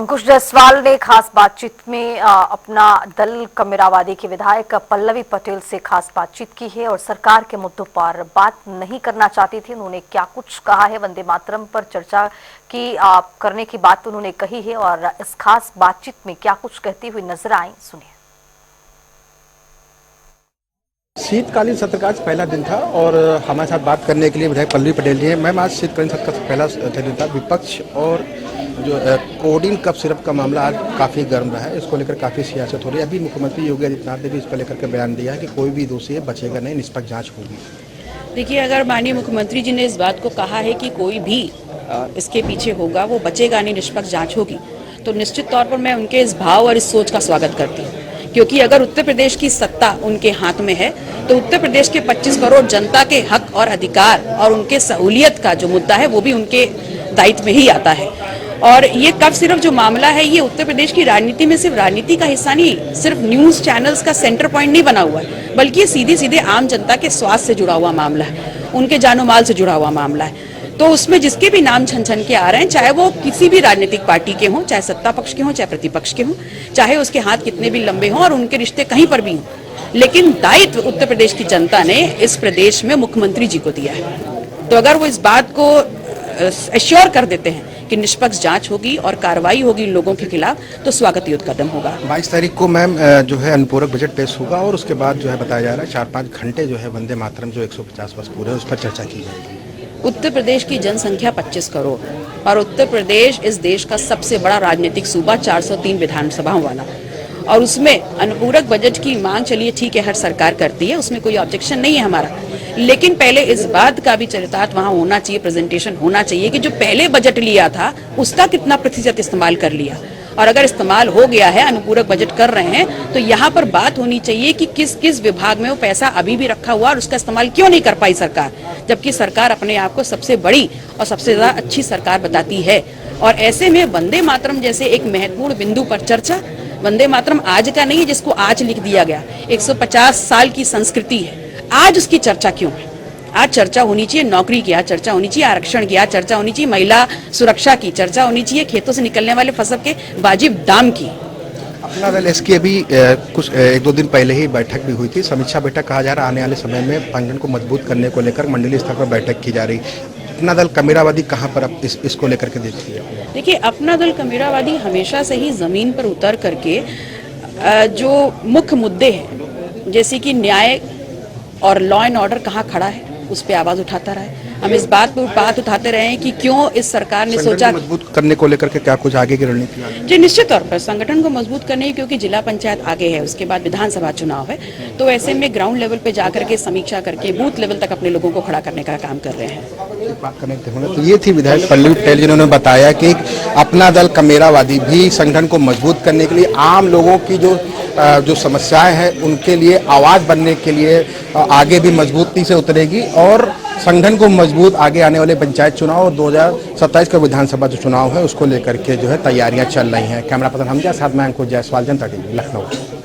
अंकुश जायसवाल ने खास बातचीत में अपना दल कमेरावादी के विधायक पल्लवी पटेल से खास बातचीत की है और सरकार के मुद्दों पर बात नहीं करना चाहती थी। उन्होंने क्या कुछ कहा है, वंदे मातरम पर चर्चा की करने की बात उन्होंने कही है और इस खास बातचीत में क्या कुछ कहती हुई नजर आई, सुनिए। शीतकालीन सत्र का आज पहला दिन था और हमारे साथ बात करने के लिए विधायक पल्लवी पटेल जी हैं। मैम, आज शीतकालीन सत्र का पहला दिन था। विपक्ष और जो कोडिन कफ सिरप का मामला आज काफ़ी गर्म रहा है। इसको लेकर काफ़ी सियासत हो रही है। अभी मुख्यमंत्री योगी आदित्यनाथ ने भी इसको लेकर के बयान दिया है कि कोई भी दोषी है बचेगा नहीं, निष्पक्ष जाँच होगी। देखिए, अगर माननीय मुख्यमंत्री जी ने इस बात को कहा है कि कोई भी इसके पीछे होगा, वो बचेगा नहीं, निष्पक्ष जांच होगी, तो निश्चित तौर पर मैं उनके इस भाव और इस सोच का स्वागत करती हूँ। क्योंकि अगर उत्तर प्रदेश की सत्ता उनके हाथ में है तो उत्तर प्रदेश के 25 करोड़ जनता के हक और अधिकार और उनके सहूलियत का जो मुद्दा है वो भी उनके दायित्व में ही आता है। और ये कफ सिर्फ जो मामला है, ये उत्तर प्रदेश की राजनीति में सिर्फ राजनीति का हिस्सा नहीं, सिर्फ न्यूज चैनल्स का सेंटर पॉइंट नहीं बना हुआ है, बल्कि ये सीधे सीधे आम जनता के स्वास्थ्य से जुड़ा हुआ मामला है, उनके जानो माल से जुड़ा हुआ मामला है। तो उसमें जिसके भी नाम छन छन के आ रहे हैं, चाहे वो किसी भी राजनीतिक पार्टी के हों, चाहे सत्ता पक्ष के हों, चाहे प्रतिपक्ष के हों, चाहे उसके हाथ कितने भी लंबे हों और उनके रिश्ते कहीं पर भी हों, लेकिन दायित्व उत्तर प्रदेश की जनता ने इस प्रदेश में मुख्यमंत्री जी को दिया है। तो अगर वो इस बात को एश्योर कर देते हैं कि निष्पक्ष जांच होगी और कार्रवाई होगी इन लोगों के खिलाफ, तो स्वागत योग्य कदम होगा। 22 तारीख को मैम जो है अनुपूरक बजट पेश होगा और उसके बाद जो है बताया जा रहा है 4-5 घंटे जो है वंदे मातरम जो 150 वर्ष पूरे उस पर चर्चा की जाएगी। उत्तर प्रदेश की जनसंख्या 25 करोड़ और उत्तर प्रदेश इस देश का सबसे बड़ा राजनीतिक सूबा, 403 विधानसभाओं वाला, और उसमें अनुपूरक बजट की मांग, चलिए ठीक है, हर सरकार करती है, उसमें कोई ऑब्जेक्शन नहीं है हमारा, लेकिन पहले इस बात का भी चरितार्थ वहां होना चाहिए, प्रेजेंटेशन होना चाहिए कि जो पहले बजट लिया था उसका कितना प्रतिशत इस्तेमाल कर लिया, और अगर इस्तेमाल हो गया है, अनुपूरक बजट कर रहे हैं, तो यहाँ पर बात होनी चाहिए कि किस किस विभाग में वो पैसा अभी भी रखा हुआ और उसका इस्तेमाल क्यों नहीं कर पाई सरकार, जबकि सरकार अपने आप को सबसे बड़ी और सबसे ज्यादा अच्छी सरकार बताती है। और ऐसे में वंदे मातरम जैसे एक महत्वपूर्ण बिंदु पर चर्चा, वंदे मातरम आज का नहीं है जिसको आज लिख दिया गया, 150 साल की संस्कृति है, आज उसकी चर्चा क्यों है? आज चर्चा होनी चाहिए नौकरी की, आज चर्चा होनी चाहिए आरक्षण की, आज चर्चा होनी चाहिए महिला सुरक्षा की, चर्चा होनी चाहिए खेतों से निकलने वाले फसल के वाजिब दाम की। अपना दल इसकी अभी कुछ 1-2 दिन पहले ही बैठक भी हुई थी, समीक्षा बैठक कहा जा रहा है। आने वाले समय में संगठन को मजबूत करने को लेकर मंडलीय स्तर पर बैठक की जा रही। अपना दल कमेरावादी कहाँ पर अब इसको लेकर के देखती है? देखिए, अपना दल कमेरावादी हमेशा से ही जमीन पर उतर करके जो मुख्य मुद्दे हैं, जैसे कि न्याय और लॉ एंड ऑर्डर कहाँ खड़ा है, उस पर आवाज उठाता रहा है। हम इस बात पर बात उठाते रहे हैं कि क्यों इस सरकार ने सोचा मजबूत करने को लेकर के क्या कुछ आगे की रणनीति? जी, निश्चित तौर पर संगठन को मजबूत करने, क्योंकि जिला पंचायत आगे है, उसके बाद विधानसभा चुनाव है, तो ऐसे में ग्राउंड लेवल पे जाकर के समीक्षा करके बूथ लेवल तक अपने लोगों को खड़ा करने का काम कर रहे हैं। बात करने तो ये थी विधायक पल्लवी पटेल जिन्होंने बताया कि अपना दल कमेरावादी भी संगठन को मजबूत करने के लिए, आम लोगों की जो समस्याएं हैं उनके लिए आवाज बनने के लिए आगे भी मजबूती से उतरेगी और संगठन को मजबूत आगे आने वाले पंचायत चुनाव और 2027 का विधानसभा जो चुनाव है उसको लेकर के जो है तैयारियां चल रही हैं। कैमरा पर्सन हमजा साथ में अंकुश जायसवाल, जनता टीवी, लखनऊ।